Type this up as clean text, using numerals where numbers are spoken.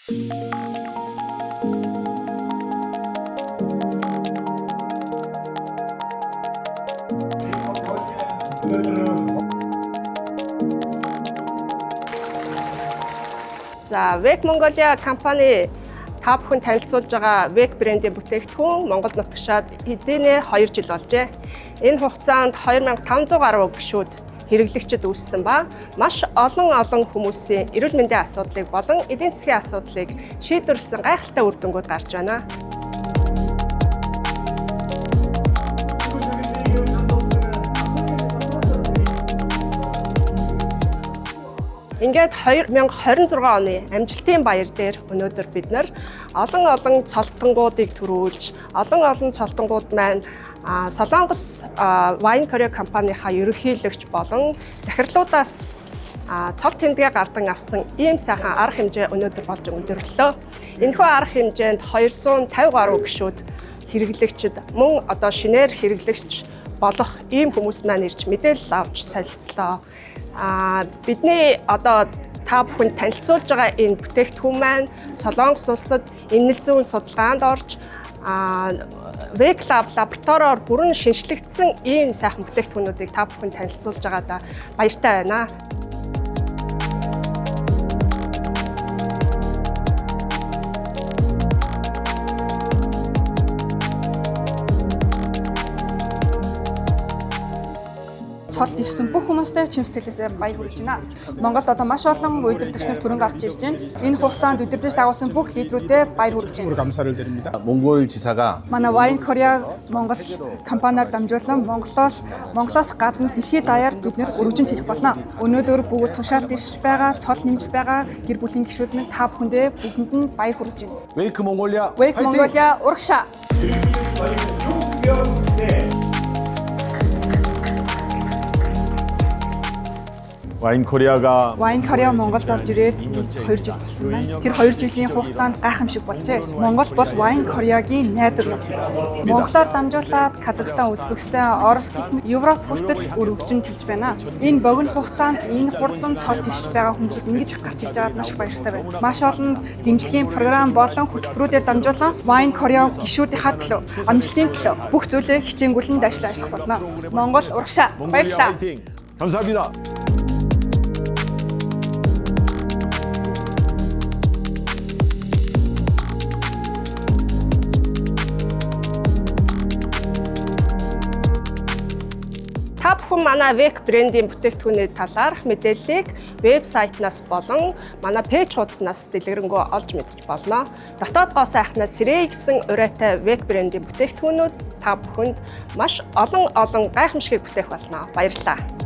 За, Wake Mongolia компани та бүхэн танилцуулж байгаа Wake брендийн бүтээгдэхүүн Монгол нутагшаад эдийнэ 2 жил болжээ. Энэ хугацаанд 2500 гаруй гишүүд хэрэглэгчид үүссэн ба маш олон хүмүүсийн эрүүл мэндийн асуудлыг болон эдийн засгийн асуудлыг шийдвэрлсэн гайхалтай үр дүнгууд гарч байна. Ингээд 2026 оны амжилтын баяр дээр өнөөдөр бид нар олон цолтонгуудыг төрүүлж, олон цолтонгууд маань Солонгос Wine Korea компанийнхаа ерөнхийлөгч болон захирлуудаас цол тэмдгээ гардан авсан ийм сайхан арга хэмжээ өнөөдөр болж өндөрлөө. Энэхүү арга хэмжээнд 250 гаруй гишүүд хэрэглэгчид мөн одоо шинээр хэрэглэгч болох ийм хүмүүс маань ирж мэдээлэл авч солилцлоо. Бидний одоо та бүхэнд танилцуулж байгаа энэ бүтээгдэхүүн маань Солонгос улсад эмнэлзэн зүүн судалгаанд орж Wake Lab лабораториор бүрэн шинжлэгдсэн ийм сайхан бүтээгдэхүүнүүдийг та бүхэнд танилцуулж байгаадаа баяртай байна. Цол дэвсэн бүх хүмүүстээ чин сэтгэлээсээ баяр хүргэж байна. Монголд одоо маш олон удирдагч нар төрөн гарч ирж байна. Энэ хугацаанд удирдах дагуулсан бүх лидерүүдэд баяр хүргэж байна. 몽골 지사가 Манай Wine Korea Монгол компаниар дамжуулан Монголоос гадна дэлхийд даяар бид нэр өргөжин хэлэх болно. Өнөөдөр бүгд тушаал дэвшиж байгаа, цол нэмж байгаа гэр бүлийн гишүүд минь та бүхэндээ бүгдэнд нь баяр хүргэж байна. 웨이크 몽골리아 Wake Mongolia урагшаа. 와인 코리아가 Wine Korea Монголд орж ирээд 2 жил болсон байна. Тэр 2 жилийн хугацаанд гайхамшиг болжээ. Монгол бол Wine Korea-гийн найдвар. Монголоор дамжуулаад Казахстан, Узбекистан, Орос гэх мэт Европ хүртэл өргөжин тэлж байна. Энэ богино хугацаанд энэ хурдан цол дэвшиж байгаа хүмүүсд ингэж гарч иж байгаад маш баяртай байна. Маш олон дэмжлэгийн програм болон хөтөлбөрүүдээр дамжуулан Wine Korea гишүүдийнхаа төлөө, амжилтын төлөө бүх зүйлээ хичээнгүйлэн ажиллах болно. Монгол урагшаа. Баярлалаа. 감사합니다. Та бүхэн манай Wake брендийн бүтээгдэхүүний талаарх мэдээллийг вебсайтнаас болон манай пэйж хуудаснаас дэлгэрэнгүй олж мэдж болно. Дотоод гоо сайхнаас сэрээ гэсэн урайтай Wake брендийн бүтээгдэхүүнүүд та бүхэнд маш олон гайхамшигыг бүтээх болно. Баярлалаа.